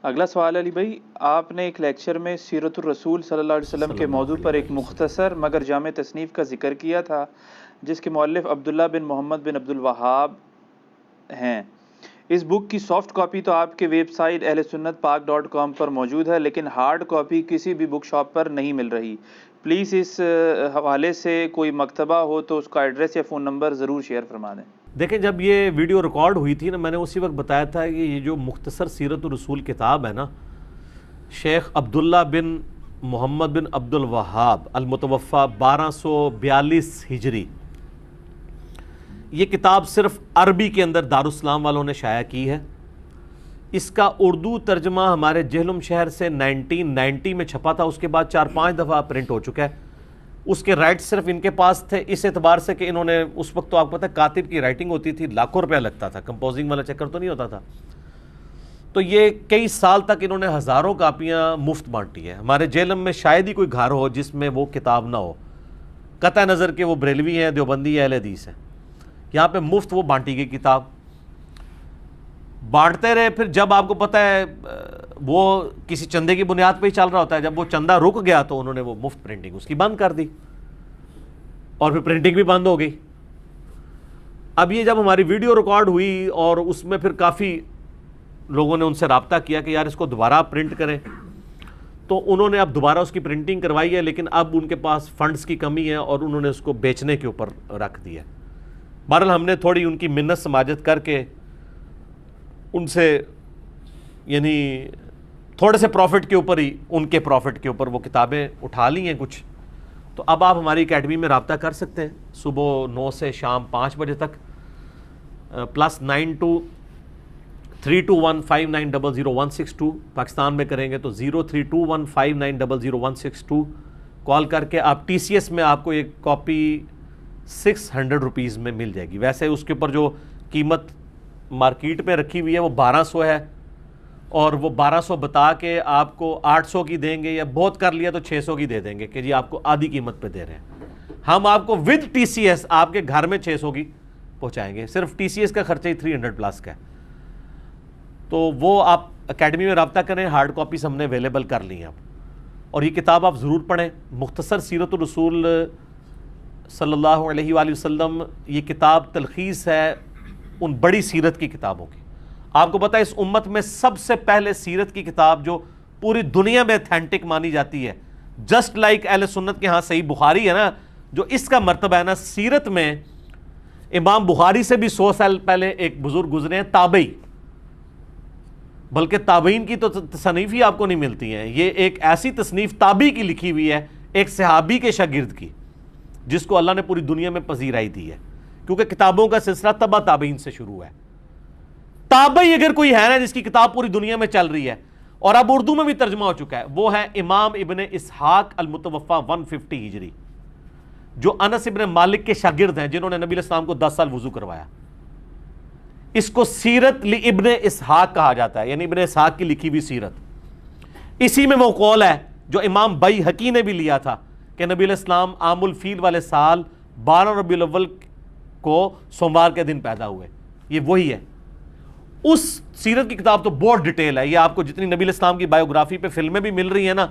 اگلا سوال علی بھائی، آپ نے ایک لیکچر میں سیرت الرسول صلی اللہ علیہ وسلم کے موضوع پر ایک مختصر مگر جامع تصنیف کا ذکر کیا تھا جس کے مؤلف عبداللہ بن محمد بن عبد الوہاب ہیں۔ اس بک کی سافٹ کاپی تو آپ کے ویب سائٹ اہل سنت پاک .com پر موجود ہے، لیکن ہارڈ کاپی کسی بھی بک شاپ پر نہیں مل رہی۔ پلیز اس حوالے سے کوئی مکتبہ ہو تو اس کا ایڈریس یا فون نمبر ضرور شیئر فرما دیں۔ دیکھیں، جب یہ ویڈیو ریکارڈ ہوئی تھی نا، میں نے اسی وقت بتایا تھا کہ یہ جو مختصر سیرت الرسول کتاب ہے نا، شیخ عبداللہ بن محمد بن عبد الوہاب المتوفی 1242 ہجری، یہ کتاب صرف عربی کے اندر دارالاسلام والوں نے شائع کی ہے۔ اس کا اردو ترجمہ ہمارے جہلم شہر سے 1990 میں چھپا تھا، اس کے بعد 4-5 دفعہ پرنٹ ہو چکا ہے۔ اس کے رائٹ صرف ان کے پاس تھے، اس اعتبار سے کہ انہوں نے اس وقت تو آپ کو پتہ ہے کاتب کی رائٹنگ ہوتی تھی، لاکھوں روپیہ لگتا تھا، کمپوزنگ والا چکر تو نہیں ہوتا تھا، تو یہ کئی سال تک انہوں نے ہزاروں کاپیاں مفت بانٹی ہے۔ ہمارے جہلم میں شاید ہی کوئی گھر ہو جس میں وہ کتاب نہ ہو، قطع نظر کہ وہ بریلوی ہیں، دیوبندی ہے، اہل حدیث ہیں، یہاں پہ مفت وہ بانٹی گئی کتاب۔ بانٹتے رہے، پھر جب آپ کو پتہ ہے وہ کسی چندے کی بنیاد پہ ہی چل رہا ہوتا ہے، جب وہ چندہ رک گیا تو انہوں نے وہ مفت پرنٹنگ اس کی بند کر دی، اور پھر پرنٹنگ بھی بند ہو گئی۔ اب یہ جب ہماری ویڈیو ریکارڈ ہوئی اور اس میں پھر کافی لوگوں نے ان سے رابطہ کیا کہ یار اس کو دوبارہ پرنٹ کریں، تو انہوں نے اب دوبارہ اس کی پرنٹنگ کروائی ہے، لیکن اب ان کے پاس فنڈز کی کمی ہے اور انہوں نے اس کو بیچنے کے اوپر رکھ دیا۔ بہرحال ہم نے تھوڑی ان کی منت سماجت کر کے ان سے یعنی تھوڑے سے پروفٹ کے اوپر ہی، ان کے پروفٹ کے اوپر وہ کتابیں اٹھا لی ہیں کچھ، تو اب آپ ہماری اکیڈمی میں رابطہ کر سکتے ہیں صبح 9 سے شام 5 بجے تک، +923215900162، پاکستان میں کریں گے تو 032159000162 کال کر کے آپ TCS میں آپ کو ایک کاپی 600 روپیز میں مل جائے گی۔ ویسے اس کے اوپر جو قیمت مارکیٹ میں رکھی ہوئی ہے وہ 1200 ہے، اور وہ 1200 بتا کے آپ کو 800 کی دیں گے، یا بہت کر لیا تو 600 کی دے دیں گے کہ جی آپ کو آدھی قیمت پہ دے رہے ہیں۔ ہم آپ کو ود TCS آپ کے گھر میں 600 کی پہنچائیں گے، صرف TCS کا خرچہ ہی 300+ کا ہے۔ تو وہ آپ اکیڈمی میں رابطہ کریں، ہارڈ کاپیز ہم نے اویلیبل کر لی ہیں اب، اور یہ کتاب آپ ضرور پڑھیں، مختصر سیرت الرسول صلی اللہ علیہ وآلہ وسلم۔ یہ کتاب تلخیص ہے ان بڑی سیرت کی کتابوں کی۔ آپ کو پتہ ہے اس امت میں سب سے پہلے سیرت کی کتاب جو پوری دنیا میں اتھینٹک مانی جاتی ہے، جسٹ لائک اہل سنت کے ہاں صحیح بخاری ہے نا، جو اس کا مرتبہ ہے نا سیرت میں، امام بخاری سے بھی 100 سال پہلے ایک بزرگ گزرے ہیں، تابعی، بلکہ تابعین کی تو تصنیف ہی آپ کو نہیں ملتی ہیں۔ یہ ایک ایسی تصنیف تابعی کی لکھی ہوئی ہے، ایک صحابی کے شاگرد کی، جس کو اللہ نے پوری دنیا میں پذیرائی دی ہے، کیونکہ کتابوں کا سلسلہ تبع تابعین سے شروع ہے۔ تابعی اگر کوئی ہے نا جس کی کتاب پوری دنیا میں چل رہی ہے اور اب اردو میں بھی ترجمہ ہو چکا ہے، وہ ہے امام ابن اسحاق المتوفی 150 ہجری، جو انس ابن مالک کے شاگرد ہیں، جنہوں نے نبی علیہ السلام کو 10 سال وضو کروایا۔ اس کو سیرت ابن اسحاق کہا جاتا ہے، یعنی ابن اسحاق کی لکھی ہوئی سیرت۔ اسی میں وہ قول ہے جو امام بیہقی نے بھی لیا تھا کہ نبی علیہ السلام عام الفیل والے سال 12 ربیع الاول کو سوموار کے دن پیدا ہوئے، یہ وہی ہے۔ اس سیرت کی کتاب تو بہت ڈیٹیل ہے، یہ آپ کو جتنی نبی علیہ السلام کی بایوگرافی پہ فلمیں بھی مل رہی ہیں نا،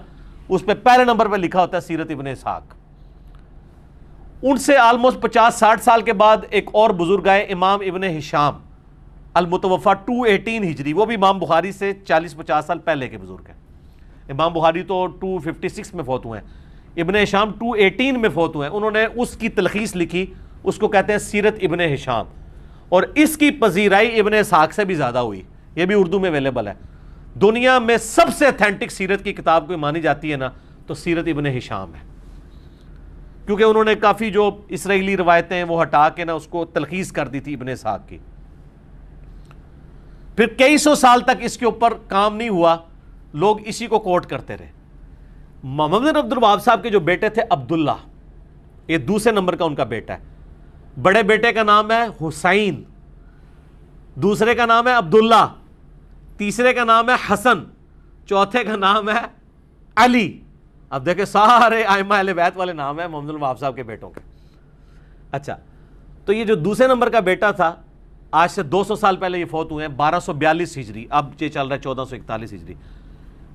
اس پہ پہلے نمبر پہ لکھا ہوتا ہے سیرت ابن اسحاق۔ ان سے آلموسٹ 50-60 سال کے بعد ایک اور بزرگ آئے، امام ابن ہشام المتوفی 218 ہجری، وہ بھی امام بخاری سے 40-50 سال پہلے کے بزرگ ہیں۔ امام بخاری تو 256 میں فوت ہوئے ہیں، ابن ہشام 218 میں فوت ہوئے ہیں۔ انہوں نے اس کی تلخیص لکھی، اس کو کہتے ہیں سیرت ابن ہشام، اور اس کی پذیرائی ابن اسحاق سے بھی زیادہ ہوئی، یہ بھی اردو میں اویلیبل ہے۔ دنیا میں سب سے اتھینٹک سیرت کی کتاب کوئی مانی جاتی ہے نا تو سیرت ابن ہشام ہے، کیونکہ انہوں نے کافی جو اسرائیلی روایتیں وہ ہٹا کے نا اس کو تلخیص کر دی تھی ابن اسحاق کی۔ پھر کئی سو سال تک اس کے اوپر کام نہیں ہوا، لوگ اسی کو کوٹ کرتے رہے۔ محمد بن عبد الوہاب صاحب کے جو بیٹے تھے عبداللہ، یہ دوسرے نمبر کا ان کا بیٹا ہے، بڑے بیٹے کا نام ہے حسین، دوسرے کا نام ہے عبداللہ، تیسرے کا نام ہے حسن، چوتھے کا نام ہے علی۔ اب دیکھیں سارے ائمہ اہل بیت والے نام ہیں محمد بن عبد الوہاب صاحب کے بیٹوں کے۔ اچھا، تو یہ جو دوسرے نمبر کا بیٹا تھا آج سے 200 سال پہلے یہ فوت ہوئے ہیں 1242 ہجری، اب یہ چل رہا ہے 1441 ہجری.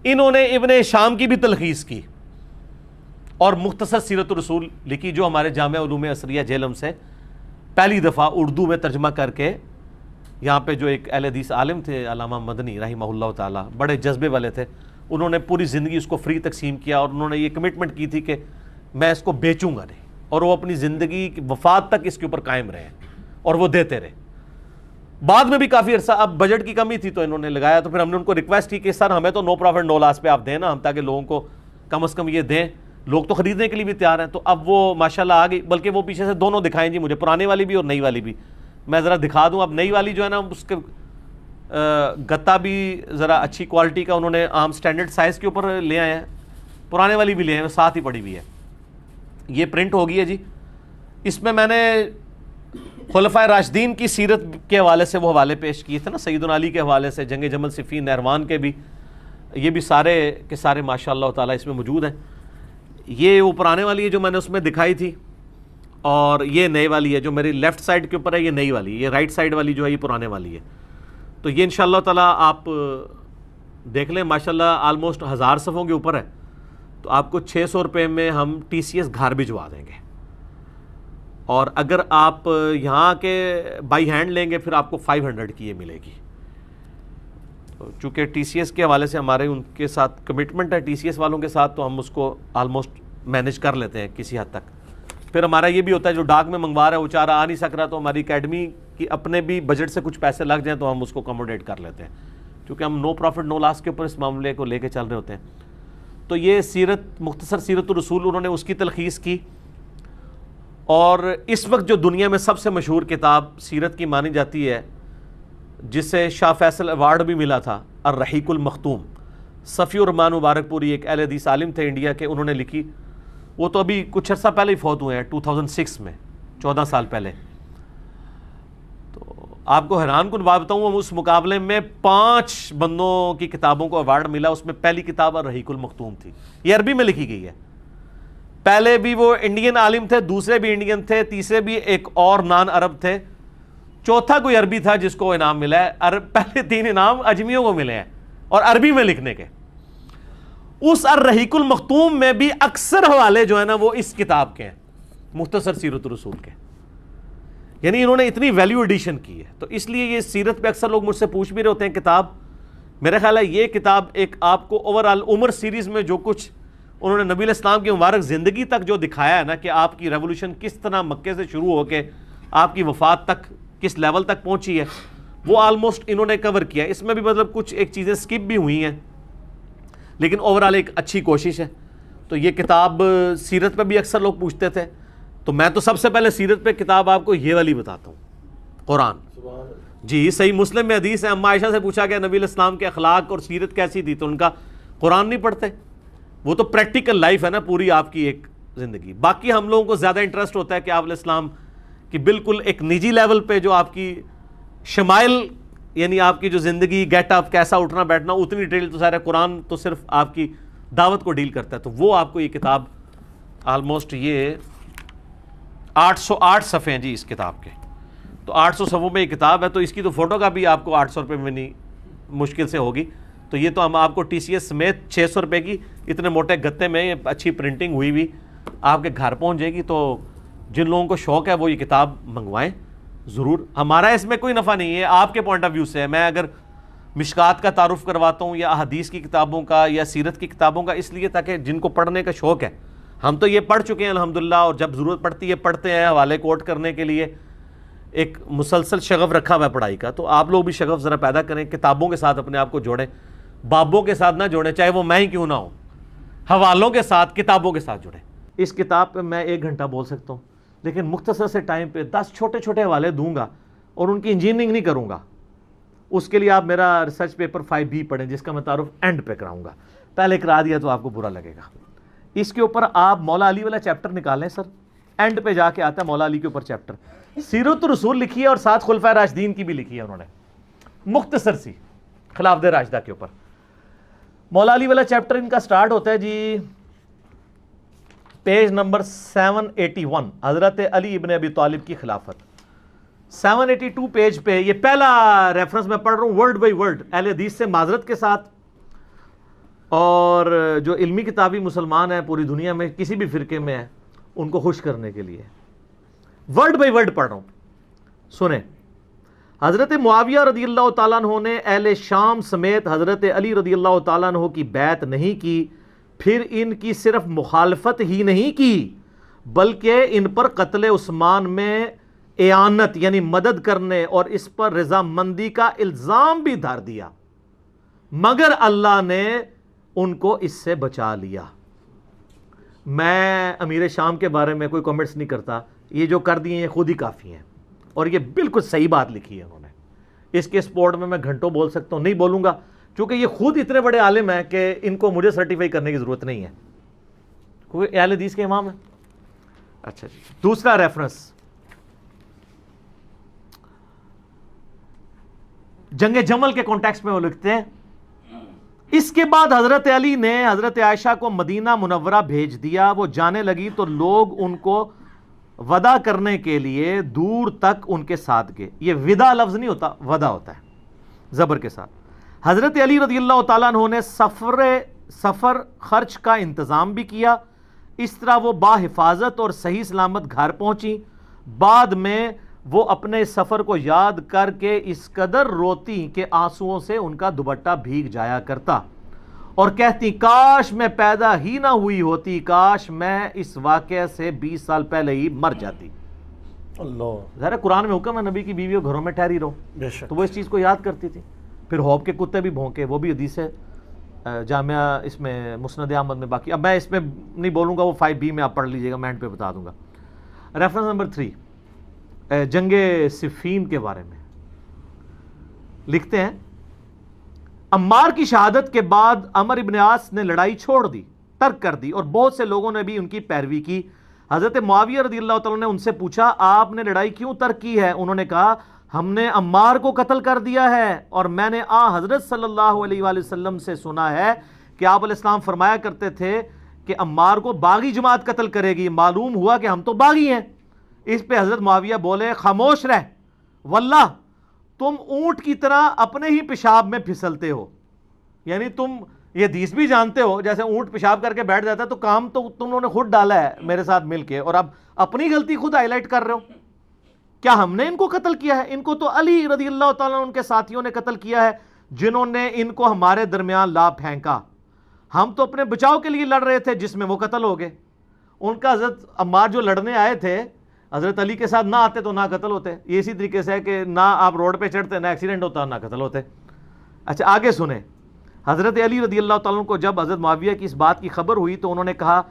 انہوں نے ابن ہشام کی بھی تلخیص کی اور مختصر سیرت الرسول لکھی، جو ہمارے جامعہ علوم عصریہ جہلم سے پہلی دفعہ اردو میں ترجمہ کر کے، یہاں پہ جو ایک اہل حدیث عالم تھے علامہ مدنی رحمہ اللہ تعالیٰ، بڑے جذبے والے تھے، انہوں نے پوری زندگی اس کو فری تقسیم کیا اور انہوں نے یہ کمٹمنٹ کی تھی کہ میں اس کو بیچوں گا نہیں، اور وہ اپنی زندگی کی وفات تک اس کے اوپر قائم رہے اور وہ دیتے رہے. بعد میں بھی کافی عرصہ، اب بجٹ کی کمی تھی تو انہوں نے لگایا، تو پھر ہم نے ان کو ریکویسٹ کی کہ سر ہمیں تو نو پروفٹ نو لاس پہ آپ دیں نا، ہم تاکہ لوگوں کو کم از کم یہ دیں، لوگ تو خریدنے کے لیے بھی تیار ہیں. تو اب وہ ماشاءاللہ آ گئی، بلکہ وہ پیچھے سے دونوں دکھائیں جی مجھے، پرانے والی بھی اور نئی والی بھی. میں ذرا دکھا دوں. اب نئی والی جو ہے نا اس کے گتا بھی ذرا اچھی کوالٹی کا انہوں نے عام سٹینڈرڈ سائز کے اوپر لے آئے ہیں، پرانے والی بھی لے آئے ہیں، ساتھ ہی پڑی ہوئی ہے. یہ پرنٹ ہو گئی ہے جی. اس میں نے خلفائے راشدین کی سیرت کے حوالے سے وہ حوالے پیش کیے تھے نا، سیدنا علی کے حوالے سے، جنگ جمل صفین نہروان کے بھی، یہ بھی سارے کے سارے ماشاء اللہ تعالیٰ اس میں موجود ہیں. یہ وہ پرانے والی ہے جو میں نے اس میں دکھائی تھی، اور یہ نئے والی ہے جو میری لیفٹ سائڈ کے اوپر ہے، یہ نئی والی. یہ رائٹ سائڈ والی جو ہے یہ پرانے والی ہے. تو یہ انشاءاللہ تعالیٰ آپ دیکھ لیں، ماشاءاللہ آلموسٹ 1000 صفحوں کے اوپر ہے. تو آپ کو 600 روپے میں ہم TCS گھر بھجوا دیں گے، اور اگر آپ یہاں کے بائی ہینڈ لیں گے پھر آپ کو 500 کی یہ ملے گی. چونکہ TCS کے حوالے سے ہمارے ان کے ساتھ کمٹمنٹ ہے TCS والوں کے ساتھ، تو ہم اس کو آلموسٹ مینیج کر لیتے ہیں کسی حد تک. پھر ہمارا یہ بھی ہوتا ہے جو ڈاک میں منگوا رہا ہے وہ چارہ آ نہیں سک رہا، تو ہماری اکیڈمی کی اپنے بھی بجٹ سے کچھ پیسے لگ جائیں تو ہم اس کو اکوموڈیٹ کر لیتے ہیں، کیونکہ ہم نو پروفٹ نو لاس کے اوپر اس معاملے کو لے کے چل رہے ہوتے ہیں. تو یہ سیرت، مختصر سیرت الرسول، انہوں نے اس کی تلخیص کی. اور اس وقت جو دنیا میں سب سے مشہور کتاب سیرت کی مانی جاتی ہے، جسے شاہ فیصل ایوارڈ بھی ملا تھا، الرحیق المختوم، صفی الرحمان مبارک پوری ایک اہل حدیث عالم تھے انڈیا کے، انہوں نے لکھی. وہ تو ابھی کچھ عرصہ پہلے ہی فوت ہوئے ہیں 2006 میں، 14 سال پہلے. تو آپ کو حیران کن بات بتاؤں، اس مقابلے میں 5 بندوں کی کتابوں کو ایوارڈ ملا. اس میں پہلی کتاب الرحیق المختوم تھی. یہ عربی میں لکھی گئی ہے. پہلے بھی وہ انڈین عالم تھے، دوسرے بھی انڈین تھے، تیسرے بھی ایک اور نان عرب تھے، چوتھا کوئی عربی تھا جس کو انعام ملا ہے. پہلے 3 انعام اجمیوں کو ملے ہیں اور عربی میں لکھنے کے. اس الرحیق المختوم میں بھی اکثر حوالے جو ہے نا وہ اس کتاب کے ہیں، مختصر سیرت الرسول کے. یعنی انہوں نے اتنی ویلیو ایڈیشن کی ہے. تو اس لیے یہ سیرت پہ اکثر لوگ مجھ سے پوچھ بھی رہے ہوتے ہیں کتاب. میرا خیال ہے یہ کتاب ایک آپ کو اوور آل عمر سیریز میں جو کچھ انہوں نے نبی علیہ السلام کی مبارک زندگی تک جو دکھایا ہے نا، کہ آپ کی ریولوشن کس طرح مکے سے شروع ہو کے آپ کی وفات تک کس لیول تک پہنچی ہے، وہ آلموسٹ انہوں نے کور کیا. اس میں بھی مطلب کچھ ایک چیزیں سکپ بھی ہوئی ہیں، لیکن اوور آل ایک اچھی کوشش ہے. تو یہ کتاب سیرت پہ بھی اکثر لوگ پوچھتے تھے، تو میں تو سب سے پہلے سیرت پہ کتاب آپ کو یہ والی بتاتا ہوں، قرآن. جی صحیح مسلم میں حدیث ہے، اما عائشہ سے پوچھا گیا نبی علیہ السلام کے اخلاق اور سیرت کیسی تھی، تو ان کا قرآن نہیں پڑھتے. وہ تو پریکٹیکل لائف ہے نا پوری آپ کی ایک زندگی. باقی ہم لوگوں کو زیادہ انٹرسٹ ہوتا ہے کہ آپ علیہ السلام کی بالکل ایک نجی لیول پہ جو آپ کی شمائل، یعنی آپ کی جو زندگی، گیٹ اپ، کیسا اٹھنا بیٹھنا، اتنی ڈیٹیل تو سارا قرآن تو صرف آپ کی دعوت کو ڈیل کرتا ہے. تو وہ آپ کو یہ کتاب آلموسٹ یہ 808 صفحے ہیں جی اس کتاب کے. تو 800 صفحوں میں یہ کتاب ہے. تو اس کی تو فوٹو کا بھی آپ کو 800 روپے میں نہیں مشکل سے ہوگی. تو یہ تو ہم آپ کو TCS سمیت 600 روپے کی اتنے موٹے گتے میں اچھی پرنٹنگ ہوئی ہوئی آپ کے گھر پہنچ جائے گی. تو جن لوگوں کو شوق ہے وہ یہ کتاب منگوائیں ضرور. ہمارا اس میں کوئی نفع نہیں ہے، آپ کے پوائنٹ آف ویو سے ہے. میں اگر مشکات کا تعارف کرواتا ہوں یا احادیث کی کتابوں کا یا سیرت کی کتابوں کا، اس لیے تاکہ جن کو پڑھنے کا شوق ہے، ہم تو یہ پڑھ چکے ہیں الحمدللہ، اور جب ضرورت پڑتی ہے پڑھتے ہیں حوالے کوٹ کرنے کے لیے. ایک مسلسل شغف رکھا ہوا ہے پڑھائی کا. تو آپ لوگ بھی شغف ذرا پیدا کریں، کتابوں کے ساتھ اپنے آپ کو جوڑیں، بابوں کے ساتھ نہ جوڑیں، چاہے وہ میں ہی کیوں نہ ہوں. حوالوں کے ساتھ، کتابوں کے ساتھ جڑیں. اس کتاب پہ میں 1 گھنٹہ بول سکتا ہوں، لیکن مختصر سے ٹائم پہ 10 چھوٹے چھوٹے حوالے دوں گا اور ان کی انجینئرنگ نہیں کروں گا. اس کے لیے آپ میرا ریسرچ پیپر 5B پڑھیں، جس کا میں تعارف اینڈ پہ کراؤں گا. پہلے کرا دیا تو آپ کو برا لگے گا. اس کے اوپر آپ مولا علی والا چیپٹر نکالیں سر، اینڈ پہ جا کے آتا ہے مولا علی کے اوپر چیپٹر. سیرت الرسول لکھی ہے اور ساتھ خلفائے راشدین کی بھی لکھی ہے انہوں نے، مختصر سی خلافت راشدہ کے اوپر. مولا علی والا چیپٹر ان کا سٹارٹ ہوتا ہے جی پیج نمبر 781، حضرت علی ابن ابی طالب کی خلافت. 782 پیج پہ یہ پہلا ریفرنس میں پڑھ رہا ہوں ورڈ بائی ورڈ، اہل حدیث سے معذرت کے ساتھ، اور جو علمی کتابی مسلمان ہیں پوری دنیا میں کسی بھی فرقے میں ہیں ان کو خوش کرنے کے لیے ورڈ بائی ورڈ پڑھ رہا ہوں، سنیں۔ حضرت معاویہ رضی اللہ تعالیٰ عنہ نے اہل شام سمیت حضرت علی رضی اللہ تعالیٰ عنہ کی بیعت نہیں کی، پھر ان کی صرف مخالفت ہی نہیں کی بلکہ ان پر قتل عثمان میں اعانت یعنی مدد کرنے اور اس پر رضامندی کا الزام بھی دھر دیا، مگر اللہ نے ان کو اس سے بچا لیا۔ میں امیر شام کے بارے میں کوئی کمنٹس نہیں کرتا، یہ جو کر دیے ہیں خود ہی کافی ہیں، اور یہ بالکل صحیح بات لکھی ہے انہوں نے۔ اس کے سپورٹ میں گھنٹوں بول سکتا ہوں، نہیں بولوں گا چونکہ یہ خود اتنے بڑے عالم ہیں کہ ان کو مجھے سرٹیفائی کرنے کی ضرورت نہیں ہے، کوئی اہل حدیث کے امام ہے۔ اچھا جی، دوسرا ریفرنس جنگ جمل کے کانٹیکسٹ میں وہ لکھتے ہیں، اس کے بعد حضرت علی نے حضرت عائشہ کو مدینہ منورہ بھیج دیا، وہ جانے لگی تو لوگ ان کو ودا کرنے کے لیے دور تک ان کے ساتھ گئے۔ یہ ودا لفظ نہیں ہوتا، ودا ہوتا ہے زبر کے ساتھ۔ حضرت علی رضی اللہ تعالیٰ عنہ نے سفر خرچ کا انتظام بھی کیا، اس طرح وہ باحفاظت اور صحیح سلامت گھر پہنچی۔ بعد میں وہ اپنے سفر کو یاد کر کے اس قدر روتی کہ آنسوؤں سے ان کا دوپٹہ بھیگ جایا کرتا اور کہتی کاش میں پیدا ہی نہ ہوئی ہوتی، کاش میں اس واقعے سے 20 سال پہلے ہی مر جاتی۔ اللہ، ظاہر قرآن میں حکم ہے نبی کی بیویوں گھروں میں ٹھہری رہو، بے شک، تو وہ اس چیز کو یاد کرتی تھی۔ پھر ہوب کے کتے بھی بھونکے، وہ بھی حدیث ہے جامعہ اس میں مسند احمد میں۔ باقی اب میں اس میں نہیں بولوں گا، وہ 5B میں آپ پڑھ لیجئے گا، میں اینڈ پہ بتا دوں گا۔ ریفرنس نمبر 3 جنگ صفین کے بارے میں لکھتے ہیں، عمار کی شہادت کے بعد عمر ابن عاص نے لڑائی چھوڑ دی، ترک کر دی، اور بہت سے لوگوں نے بھی ان کی پیروی کی۔ حضرت معاویہ رضی اللہ تعالیٰ نے ان سے پوچھا آپ نے لڑائی کیوں ترک کی ہے؟ انہوں نے کہا ہم نے عمار کو قتل کر دیا ہے، اور میں نے حضرت صلی اللہ علیہ وآلہ وسلم سے سنا ہے کہ آپ علیہ السلام فرمایا کرتے تھے کہ عمار کو باغی جماعت قتل کرے گی، معلوم ہوا کہ ہم تو باغی ہیں۔ اس پہ حضرت معاویہ بولے خاموش رہ، واللہ تم اونٹ کی طرح اپنے ہی پیشاب میں پھسلتے ہو، یعنی تم یہ حدیث بھی جانتے ہو جیسے اونٹ پیشاب کر کے بیٹھ جاتا ہے، تو کام تو تم نے خود ڈالا ہے میرے ساتھ مل کے، اور اب اپنی غلطی خود ہائی لائٹ کر رہے ہو۔ کیا ہم نے ان کو قتل کیا ہے؟ ان کو تو علی رضی اللہ تعالیٰ ان کے ساتھیوں نے قتل کیا ہے جنہوں نے ان کو ہمارے درمیان لا پھینکا، ہم تو اپنے بچاؤ کے لیے لڑ رہے تھے جس میں وہ قتل ہو گئے۔ ان کا حضرت عمار جو لڑنے آئے تھے حضرت علی کے ساتھ نہ آتے تو نہ قتل ہوتے، یہ اسی طریقے سے ہے کہ نہ آپ روڈ پہ چڑھتے نہ ایکسیڈنٹ ہوتا نہ قتل ہوتے۔ اچھا آگے سنیں، حضرت علی رضی اللہ تعالیٰ کو جب حضرت معاویہ کی اس بات کی خبر ہوئی تو انہوں نے کہا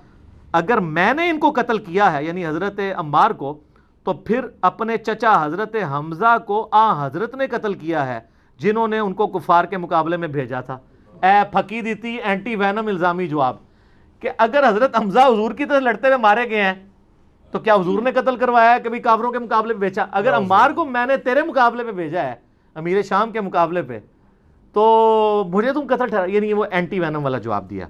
اگر میں نے ان کو قتل کیا ہے یعنی حضرت عمار کو، تو پھر اپنے چچا حضرت حمزہ کو حضرت نے قتل کیا ہے جنہوں نے ان کو کفار کے مقابلے میں بھیجا تھا۔ اے پھکی دیتی اینٹی وینم الزامی جواب کہ اگر حضرت حمزہ حضور کی طرح لڑتے ہوئے مارے گئے ہیں تو کیا حضور نے قتل کروایا ہے کبھی کافروں کے مقابلے پہ بھیجا؟ اگر عمار کو میں نے تیرے مقابلے پہ بھیجا ہے امیر شام کے مقابلے پہ تو مجھے تم قتل ٹھہرا، یعنی وہ اینٹی وینم والا جواب دیا۔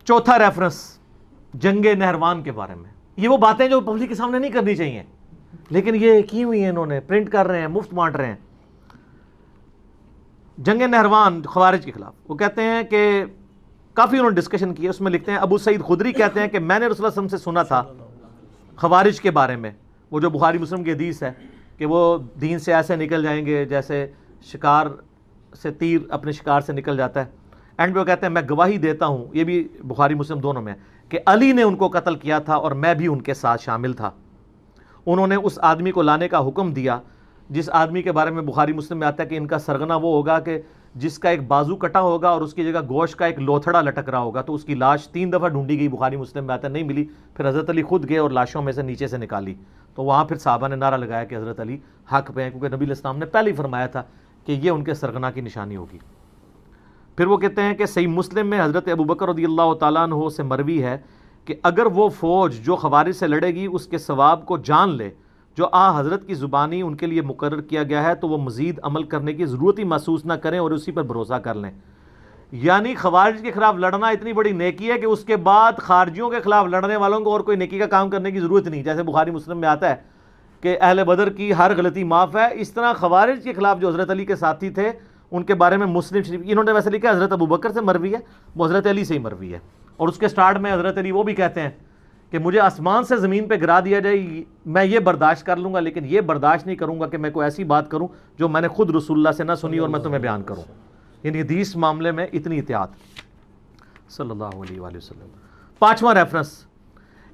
چوتھا ریفرنس جنگ نہروان کے بارے میں، یہ وہ باتیں جو پبلک کے سامنے نہیں کرنی چاہیے لیکن یہ کی ہوئی ہیں، انہوں نے پرنٹ کر رہے ہیں، مفت بانٹ رہے ہیں۔ جنگ نہروان خوارج کے خلاف، وہ کہتے ہیں کہ کافی انہوں نے ڈسکشن کی ہے، اس میں لکھتے ہیں ابو سعید خدری کہتے ہیں کہ میں نے رسول اللہ صلی اللہ علیہ وسلم سے سنا تھا خوارج کے بارے میں، وہ جو بخاری مسلم کی حدیث ہے کہ وہ دین سے ایسے نکل جائیں گے جیسے شکار سے تیر اپنے شکار سے نکل جاتا ہے۔ اینڈ پہ وہ کہتے ہیں میں گواہی دیتا ہوں، یہ بھی بخاری مسلم دونوں میں، کہ علی نے ان کو قتل کیا تھا اور میں بھی ان کے ساتھ شامل تھا۔ انہوں نے اس آدمی کو لانے کا حکم دیا جس آدمی کے بارے میں بخاری مسلم میں آتا ہے کہ ان کا سرغنہ وہ ہوگا کہ جس کا ایک بازو کٹا ہوگا اور اس کی جگہ گوشت کا ایک لوتھڑا لٹک رہا ہوگا، تو اس کی لاش 3 دفعہ ڈھونڈی گئی، بخاری مسلم میں آتا ہے نہیں ملی، پھر حضرت علی خود گئے اور لاشوں میں سے نیچے سے نکالی، تو وہاں پھر صحابہ نے نعرہ لگایا کہ حضرت علی حق پہ ہیں، کیونکہ نبی علیہ السلام نے پہلے ہی فرمایا تھا کہ یہ ان کے سرغنہ کی نشانی ہوگی۔ پھر وہ کہتے ہیں کہ صحیح مسلم میں حضرت ابوبکر رضی اللہ تعالیٰ عنہ سے مروی ہے کہ اگر وہ فوج جو خوارج سے لڑے گی اس کے ثواب کو جان لے جو حضرت کی زبانی ان کے لیے مقرر کیا گیا ہے تو وہ مزید عمل کرنے کی ضرورت ہی محسوس نہ کریں اور اسی پر بھروسہ کر لیں۔ یعنی خوارج کے خلاف لڑنا اتنی بڑی نیکی ہے کہ اس کے بعد خارجیوں کے خلاف لڑنے والوں کو اور کوئی نیکی کا کام کرنے کی ضرورت نہیں. جیسے بخاری مسلم میں آتا ہے کہ اہل بدر کی ہر غلطی معاف ہے، اس طرح خوارج کے خلاف جو حضرت علی کے ساتھی تھے ان کے بارے میں مسلم شریف انہوں نے ویسے لکھا حضرت ابوبکر سے مروی ہے، وہ حضرت علی سے ہی مروی ہے. اور اس کے سٹارٹ میں حضرت علی وہ بھی کہتے ہیں کہ مجھے آسمان سے زمین پہ گرا دیا جائے میں یہ برداشت کر لوں گا، لیکن یہ برداشت نہیں کروں گا کہ میں کوئی ایسی بات کروں جو میں نے خود رسول اللہ سے نہ سنی اور میں تمہیں بیان کروں. یعنی حدیث معاملے میں اتنی احتیاط صلی اللہ علیہ وآلہ وسلم. 5واں ریفرنس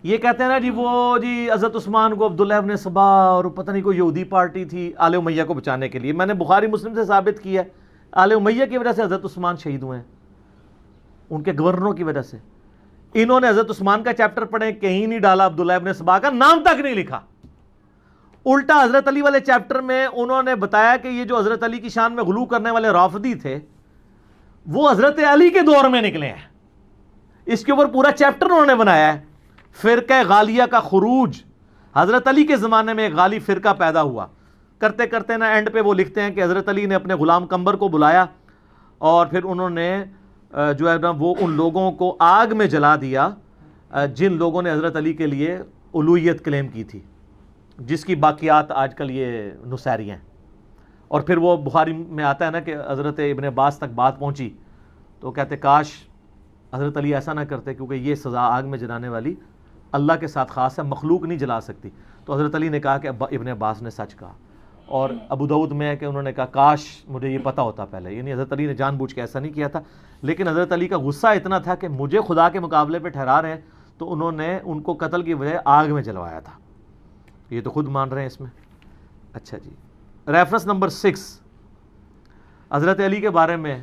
یہ کہتے ہیں نا جی وہ جی حضرت عثمان کو عبداللہ ابن سبا اور پتہ نہیں کوئی یہودی پارٹی تھی آل امیہ کو بچانے کے لیے. میں نے بخاری مسلم سے ثابت کیا ہے آل امیہ کی وجہ سے حضرت عثمان شہید ہوئے ہیں، ان کے گورنروں کی وجہ سے. انہوں نے حضرت عثمان کا چیپٹر پڑھیں، کہیں نہیں ڈالا عبداللہ ابن سبا کا نام تک نہیں لکھا. الٹا حضرت علی والے چیپٹر میں انہوں نے بتایا کہ یہ جو حضرت علی کی شان میں غلو کرنے والے رافضی تھے وہ حضرت علی کے دور میں نکلے ہیں. اس کے اوپر پورا چیپٹر انہوں نے بنایا ہے. فرقہ غالیہ کا خروج، حضرت علی کے زمانے میں ایک غالی فرقہ پیدا ہوا. کرتے کرتے نا اینڈ پہ وہ لکھتے ہیں کہ حضرت علی نے اپنے غلام قمبر کو بلایا اور پھر انہوں نے جو ہے نا وہ ان لوگوں کو آگ میں جلا دیا جن لوگوں نے حضرت علی کے لیے الوہیت کلیم کی تھی، جس کی باقیات آج کل یہ نصیری ہیں. اور پھر وہ بخاری میں آتا ہے نا کہ حضرت ابن عباس تک بات پہنچی تو کہتے کاش حضرت علی ایسا نہ کرتے، کیونکہ یہ سزا آگ میں جلانے والی اللہ کے ساتھ خاص ہے، مخلوق نہیں جلا سکتی. تو حضرت علی نے کہا کہ ابن عباس نے سچ کہا. اور ابو داؤد میں ہے کہ انہوں نے کہا کاش مجھے یہ پتہ ہوتا پہلے. یعنی حضرت علی نے جان بوجھ کے ایسا نہیں کیا تھا، لیکن حضرت علی کا غصہ اتنا تھا کہ مجھے خدا کے مقابلے پہ ٹھہرا رہے ہیں، تو انہوں نے ان کو قتل کی وجہ آگ میں جلوایا تھا. یہ تو خود مان رہے ہیں اس میں. اچھا جی، ریفرنس نمبر 6 حضرت علی کے بارے میں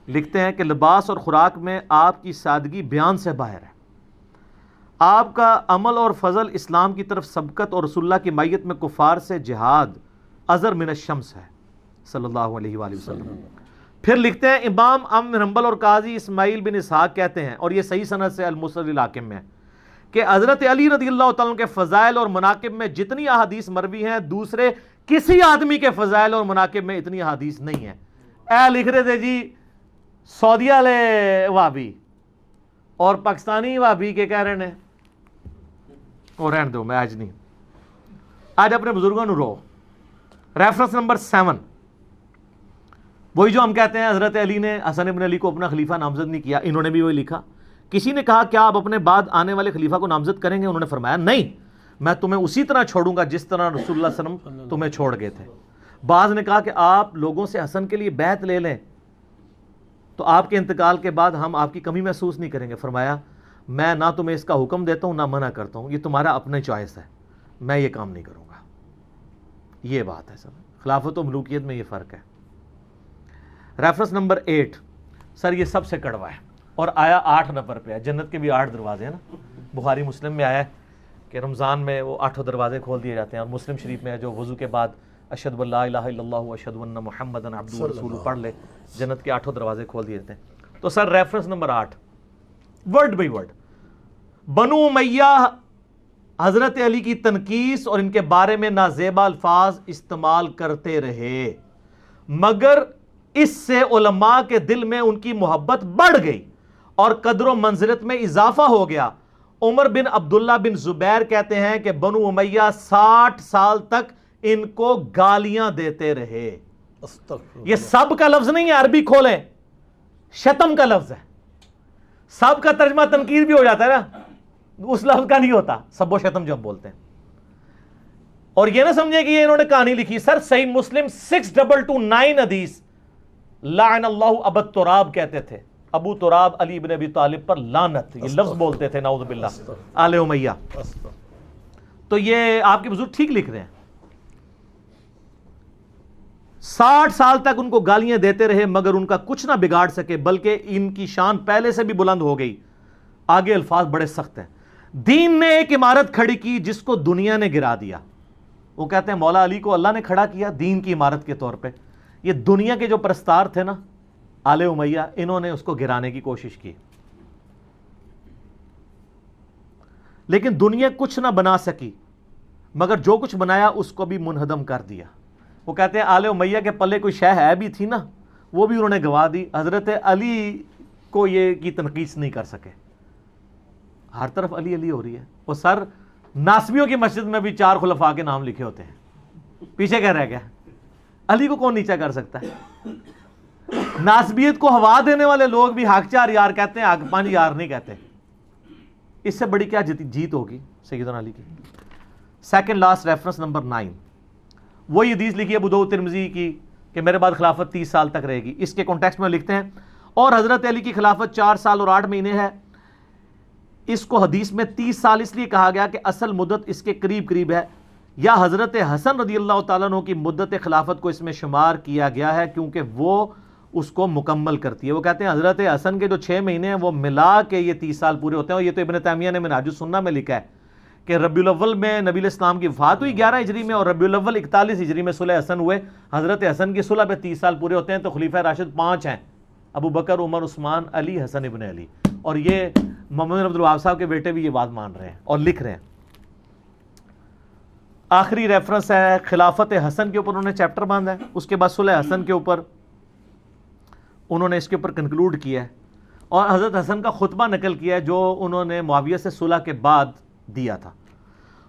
لکھتے ہیں کہ لباس اور خوراک میں آپ کی سادگی بیان سے باہر ہے. آپ کا عمل اور فضل اسلام کی طرف سبقت اور رسول اللہ کی مائیت میں کفار سے جہاد ازر من الشمس ہے صلی اللہ علیہ وآلہ وسلم. پھر لکھتے ہیں امام احمد بن حنبل اور قاضی اسماعیل بن اسحاق کہتے ہیں، اور یہ صحیح سند سے المسند الحاکم میں ہے، کہ حضرت علی رضی اللہ تعالیٰ کے فضائل اور مناقب میں جتنی احادیث مروی ہیں دوسرے کسی آدمی کے فضائل اور مناقب میں اتنی احادیث نہیں ہیں. اے لکھ رہے تھے جی سعودیہ والے وہابی اور پاکستانی وہابی کے کہہ رہے ہیں اور رہن دو، میں آج نہیں، آج اپنے بزرگوں نے رو. ریفرنس نمبر 7 وہی جو ہم کہتے ہیں حضرت علی نے حسن ابن علی کو اپنا خلیفہ نامزد نہیں کیا، انہوں نے بھی وہی لکھا. کسی نے کہا کیا آپ اپنے بعد آنے والے خلیفہ کو نامزد کریں گے؟ انہوں نے فرمایا نہیں، میں تمہیں اسی طرح چھوڑوں گا جس طرح رسول اللہ صلی اللہ علیہ وسلم تمہیں چھوڑ گئے تھے. بعض نے کہا کہ آپ لوگوں سے حسن کے لیے بیعت لے لیں تو آپ کے انتقال کے بعد ہم آپ کی کمی محسوس نہیں کریں گے. فرمایا میں نہ تمہیں اس کا حکم دیتا ہوں نہ منع کرتا ہوں، یہ تمہارا اپنا چوائس ہے، میں یہ کام نہیں کروں گا. یہ بات ہے سب، خلافت و ملوکیت میں یہ فرق ہے. ریفرنس نمبر 8 سر یہ سب سے کڑوا ہے اور آیا 8 نمبر پہ ہے. جنت کے بھی 8 دروازے ہیں نا. بخاری مسلم میں آیا ہے کہ رمضان میں وہ 8 دروازے کھول دیے جاتے ہیں، اور مسلم شریف میں ہے جو وضو کے بعد اشہد ان لا الہ الا اللہ و اشہد ان محمدن عبدہ و رسولہ پڑھ لے، جنت کے 8 دروازے کھول دیے جاتے ہیں. تو sir reference number 8 word by word بنو امیہ حضرت علی کی تنقیص اور ان کے بارے میں نازیبا الفاظ استعمال کرتے رہے، مگر اس سے علماء کے دل میں ان کی محبت بڑھ گئی اور قدر و منزلت میں اضافہ ہو گیا. عمر بن عبداللہ بن زبیر کہتے ہیں کہ بنو امیہ 60 سال تک ان کو گالیاں دیتے رہے. یہ سب کا لفظ نہیں ہے، عربی کھولیں، شتم کا لفظ ہے. سب کا ترجمہ تنقید بھی ہو جاتا ہے نا، اس لفظ کا نہیں ہوتا سب و شتم جو ہم بولتے ہیں. اور یہ نہ سمجھے کہ یہ انہوں نے کہانی لکھی. سر صحیح مسلم 6229 حدیث لعن اللہ ابو تراب کہتے تھے. ابو تراب علی بن ابی طالب پر لعنت، یہ لفظ بولتے تھے نعوذ باللہ آل امیہ. تو یہ آپ کے بزرگ ٹھیک لکھ رہے ہیں. 60 سال تک ان کو گالیاں دیتے رہے مگر ان کا کچھ نہ بگاڑ سکے، بلکہ ان کی شان پہلے سے بھی بلند ہو گئی. آگے الفاظ بڑے سخت ہیں. دین نے ایک عمارت کھڑی کی جس کو دنیا نے گرا دیا. وہ کہتے ہیں مولا علی کو اللہ نے کھڑا کیا دین کی عمارت کے طور پہ. یہ دنیا کے جو پرستار تھے نا آل امیہ، انہوں نے اس کو گرانے کی کوشش کی، لیکن دنیا کچھ نہ بنا سکی مگر جو کچھ بنایا اس کو بھی منہدم کر دیا. وہ کہتے ہیں آل امیہ کے پلے کوئی شے ہے بھی تھی نا، وہ بھی انہوں نے گوا دی. حضرت علی کو یہ کی تنقیص نہیں کر سکے. ہر طرف علی علی ہو رہی ہے. وہ سر ناسبیوں کی مسجد میں بھی 4 خلفاء کے نام لکھے ہوتے ہیں, پیچھے کیا رہ گیا؟ علی کو کون نیچا کر سکتا ہے؟ ناسبیت کو ہوا دینے والے لوگ بھی حق 4 یار کہتے ہیں, حق 5 یار نہیں کہتے. اس سے بڑی کیا جیت ہوگی سیدنا علی کی. سیکنڈ لاسٹ ریفرنس نمبر 9, وہی حدیث لکھی ہے ابو داؤد ترمذی کی کہ میرے بعد خلافت 30 سال تک رہے گی. اس کے کانٹیکسٹ میں لکھتے ہیں اور حضرت علی کی خلافت 4 سال اور 8 مہینے ہے. اس کو حدیث میں 30 سال اس لیے کہا گیا کہ اصل مدت اس کے قریب قریب ہے, یا حضرت حسن رضی اللہ تعالیٰ عنہ کی مدت خلافت کو اس میں شمار کیا گیا ہے کیونکہ وہ اس کو مکمل کرتی ہے. وہ کہتے ہیں حضرت حسن کے جو 6 مہینے ہیں وہ ملا کے یہ 30 سال پورے ہوتے ہیں. اور یہ تو ابن تیمیہ نے منہاج السنہ میں لکھا ہے کہ ربیع الاول میں نبی علیہ السلام کی وفات ہوئی 11 ہجری میں, اور ربیع الاول 41 ہجری میں صلح حسن ہوئے. حضرت حسن کی صلح پہ 30 سال پورے ہوتے ہیں. تو خلیفہ راشد 5 ہیں, ابو بکر, عمر, عثمان, علی, حسن ابن علی. اور یہ محمد بن عبد الوہاب صاحب کے بیٹے بھی یہ بات مان رہے ہیں اور لکھ رہے ہیں. آخری ریفرنس ہے خلافت حسن کے اوپر انہوں نے چیپٹر باندھا ہے. اس کے بعد صلح حسن کے اوپر انہوں نے اس کے اوپر کنکلوڈ کیا ہے اور حضرت حسن کا خطبہ نقل کیا ہے جو انہوں نے معاویہ سے صلح کے بعد دیا تھا.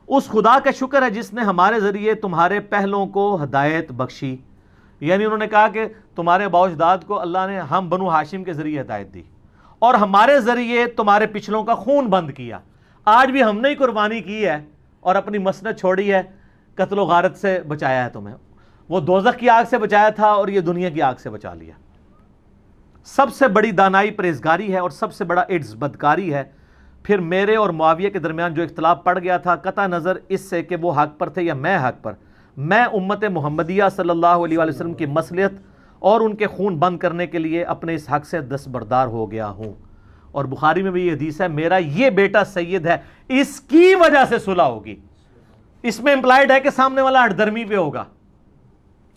اس خدا کا شکر ہے جس نے ہمارے ذریعے تمہارے پہلوں کو ہدایت بخشی. یعنی انہوں نے کہا کہ تمہارے آباء و اجداد کو اللہ نے ہم بنو ہاشم کے ذریعے ہدایت دی اور ہمارے ذریعے تمہارے پچھلوں کا خون بند کیا. آج بھی ہم نے ہی قربانی کی ہے اور اپنی مسند چھوڑی ہے, قتل و غارت سے بچایا ہے تمہیں. وہ دوزخ کی آگ سے بچایا تھا اور یہ دنیا کی آگ سے بچا لیا. سب سے بڑی دانائی پرہیزگاری ہے اور سب سے بڑا ایڈز بدکاری ہے. پھر میرے اور معاویہ کے درمیان جو اختلاف پڑ گیا تھا, قطع نظر اس سے کہ وہ حق پر تھے یا میں حق پر, میں امت محمدیہ صلی اللہ علیہ وآلہ وسلم کی مصلحت اور ان کے خون بند کرنے کے لیے اپنے اس حق سے دستبردار ہو گیا ہوں. اور بخاری میں بھی یہ حدیث ہے, میرا یہ بیٹا سید ہے, اس کی وجہ سے صلح ہوگی. اس میں امپلائڈ ہے کہ سامنے والا ہٹ درمی پہ ہوگا,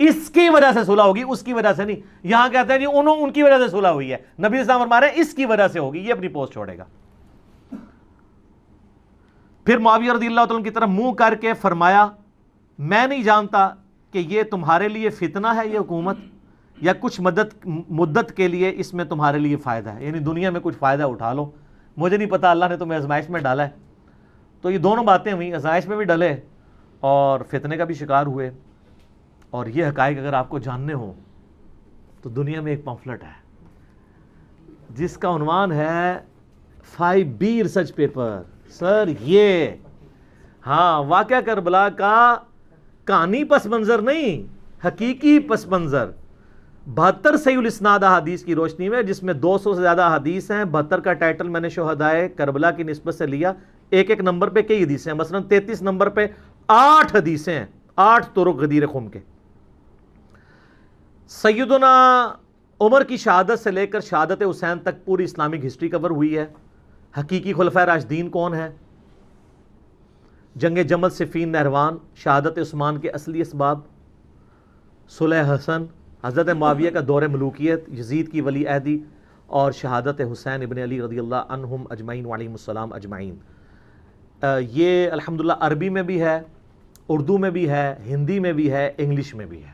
اس کی وجہ سے صلح ہوگی, اس کی وجہ سے نہیں. یہاں کہتے ہیں جی ان کی وجہ سے صلح ہوئی ہے, نبی اسلام فرما رہے ہیں اس کی وجہ سے ہوگی, یہ اپنی پوسٹ چھوڑے گا. پھر معاویہ رضی اللہ تعالیٰ کی طرف منہ کر کے فرمایا, میں نہیں جانتا کہ یہ تمہارے لیے فتنہ ہے یہ حکومت یا کچھ مدت کے لیے اس میں تمہارے لیے فائدہ ہے, یعنی دنیا میں کچھ فائدہ اٹھا لو. مجھے نہیں پتا, اللہ نے تمہیں آزمائش میں ڈالا ہے. تو یہ دونوں باتیں ہوئیں, آزمائش میں بھی ڈلے اور فتنے کا بھی شکار ہوئے. اور یہ حقائق اگر آپ کو جاننے ہوں تو دنیا میں ایک پمفلٹ ہے جس کا عنوان ہے 5B ریسرچ پیپر. سر یہ ہاں واقعہ کربلا کا کہانی پس منظر نہیں, حقیقی پس منظر 72 صحیح الاسناد احادیث کی روشنی میں, جس میں 200 سے زیادہ احادیث ہیں. 72 کا ٹائٹل میں نے شہدائے کربلا کی نسبت سے لیا. ایک نمبر پہ کئی حدیثیں ہیں, مثلا 33 نمبر پہ 8 حدیثیں ہیں, 8 طرق غدیر خم کے. سیدنا عمر کی شہادت سے لے کر شہادت حسین تک پوری اسلامک ہسٹری کور ہوئی ہے. حقیقی خلفائے راشدین کون ہیں, جنگ جمل, صفین, نہروان, شہادت عثمان کے اصلی اسباب, صلح حسن, حضرت معاویہ کا دور ملوکیت, یزید کی ولی عہدی اور شہادت حسین ابن علی رضی اللہ عنہم اجمعین وعلیہم السلام اجمعین. یہ الحمدللہ عربی میں بھی ہے, اردو میں بھی ہے, ہندی میں بھی ہے, انگلش میں بھی ہے.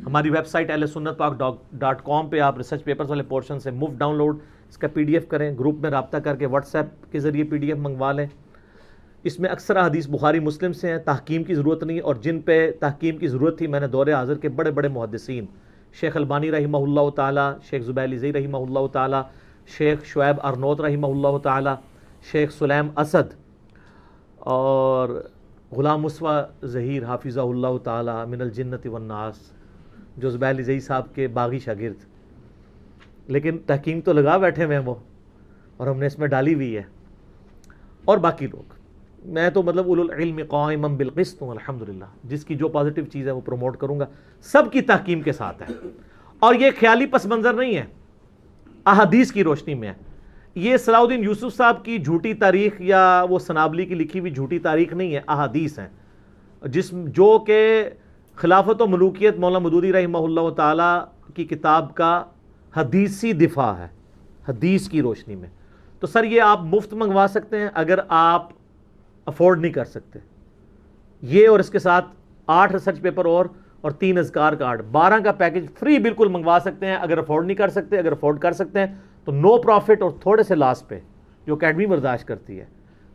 ہماری ویب سائٹ ahlsunnatpak.com پہ آپ ریسرچ پیپرز والے پورشن سے مفت ڈاؤن لوڈ اس کا PDF کریں, گروپ میں رابطہ کر کے واٹس ایپ کے ذریعے PDF منگوا لیں. اس میں اکثر حدیث بخاری مسلم سے ہیں, تحکیم کی ضرورت نہیں, اور جن پہ تحکیم کی ضرورت تھی میں نے دور حاضر کے بڑے بڑے محدثین, شیخ البانی رحمہ اللہ تعالی, شیخ زبیر علی رحمہ اللہ تعالی, شیخ شعیب ارنوت رحمہ اللہ تعالی, شیخ سلیم اسد اور غلام مصطفیٰ ظہیر حافظہ اللہ تعالی من الجنت والناس, جو زبیر علی زئی صاحب کے باغی شاگرد, لیکن تحکیم تو لگا بیٹھے ہوئے ہیں وہ, اور ہم نے اس میں ڈالی ہوئی ہے. اور باقی لوگ, میں تو مطلب اولو العلم قائما بالقسط ہوں الحمدللہ, جس کی جو پازیٹیو چیز ہے وہ پروموٹ کروں گا, سب کی تحکیم کے ساتھ ہے. اور یہ خیالی پس منظر نہیں ہے, احادیث کی روشنی میں ہے. یہ صلاح الدین یوسف صاحب کی جھوٹی تاریخ یا وہ سنابلی کی لکھی ہوئی جھوٹی تاریخ نہیں ہے, احادیث ہیں جو کہ خلافت و ملوکیت مولانا مودودی رحمہ اللہ تعالی کی کتاب کا حدیثی دفاع ہے, حدیث کی روشنی میں. تو سر یہ آپ مفت منگوا سکتے ہیں اگر آپ افورڈ نہیں کر سکتے. یہ اور اس کے ساتھ 8 ریسرچ پیپر اور اور 3 اذکار کارڈ، 12 کا پیکج فری بالکل منگوا سکتے ہیں اگر افورڈ نہیں کر سکتے. اگر افورڈ کر سکتے ہیں تو نو پروفٹ اور تھوڑے سے لاس پہ جو اکیڈمی برداشت کرتی ہے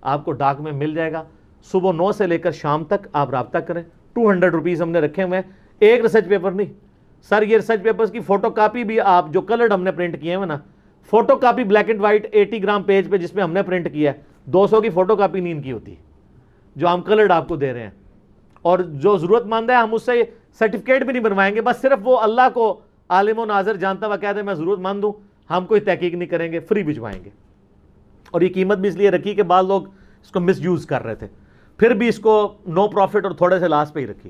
آپ کو ڈاک میں مل جائے گا. صبح 9 سے لے کر شام تک آپ رابطہ کریں. 200 روپیز ہم نے رکھے ہوئے ہیں. ایک ریسرچ پیپر نہیں سر، یہ ریسرچ پیپرز کی فوٹو کاپی بھی آپ جو کلرڈ ہم نے پرنٹ کیے ہیں نا، photo copy black and white 80 gram page پہ جس پہ ہم نے پرنٹ کیا ہے، 200 کی فوٹو کاپی نہیں ان کی ہوتی جو ہم کلرڈ آپ کو دے رہے ہیں. اور جو ضرورت مند ہے ہم اس سے سرٹیفکیٹ بھی نہیں بنوائیں گے، بس صرف وہ اللہ کو عالم و ناظر جانتا ہوا کہہ دے میں ضرورت مند ہوں، ہم کوئی تحقیق نہیں کریں گے، فری بھجوائیں گے. اور یہ قیمت بھی اس لیے رکھی کہ بعض لوگ اس کو مس یوز کر رہے تھے، پھر بھی اس کو نو پروفٹ اور تھوڑے سے لاس پہ ہی رکھی.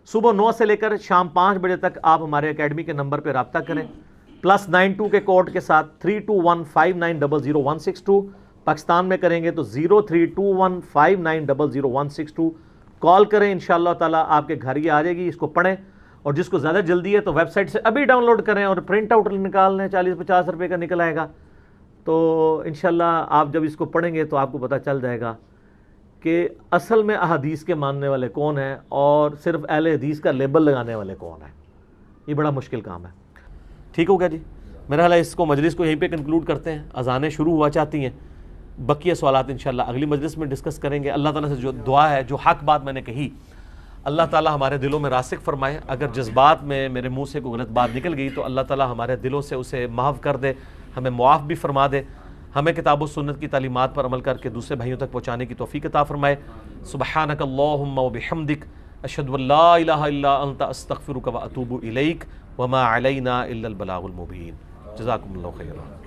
صبح 9 سے لے کر شام 5 بجے تک آپ ہمارے اکیڈمی کے نمبر پہ رابطہ کریں +92 کے کوڈ کے ساتھ 3215900162. پاکستان میں کریں گے تو 032159000162 کال کریں. انشاءاللہ تعالیٰ آپ کے گھر ہی آ جائے گی. اس کو پڑھیں اور جس کو زیادہ جلدی ہے تو ویب سائٹ سے ابھی ڈاؤن لوڈ کریں اور پرنٹ آؤٹ نکال لیں، 40-50 روپے کا نکل آئے گا. تو انشاءاللہ آپ جب اس کو پڑھیں گے تو آپ کو پتہ چل جائے گا کہ اصل میں احادیث کے ماننے والے کون ہیں اور صرف اہل حدیث کا لیبل لگانے والے کون ہیں. یہ بڑا مشکل کام ہے. ٹھیک ہو گیا جی؟ میرا خیال ہے اس کو مجلس کو یہیں پہ کنکلوڈ کرتے ہیں. اذانیں شروع ہوا چاہتی ہیں، بقیہ سوالات انشاءاللہ اگلی مجلس میں ڈسکس کریں گے. اللہ تعالیٰ سے جو دعا ہے، جو حق بات میں نے کہی، اللہ تعالیٰ ہمارے دلوں میں راسخ فرمائے. اگر جذبات میں میرے منہ سے کوئی غلط بات نکل گئی تو اللہ تعالیٰ ہمارے دلوں سے اسے محو کر دے، ہمیں معاف بھی فرما دے، ہمیں کتاب و سنت کی تعلیمات پر عمل کر کے دوسرے بھائیوں تک پہنچانے کی توفیق عطا فرمائے. سبحانک اللہم و بحمدک اشہد ان لا الہ الا انت استغفرک و اتوب الیک وما علینا الا البلاغ المبین. جزاکم اللہ خیرا.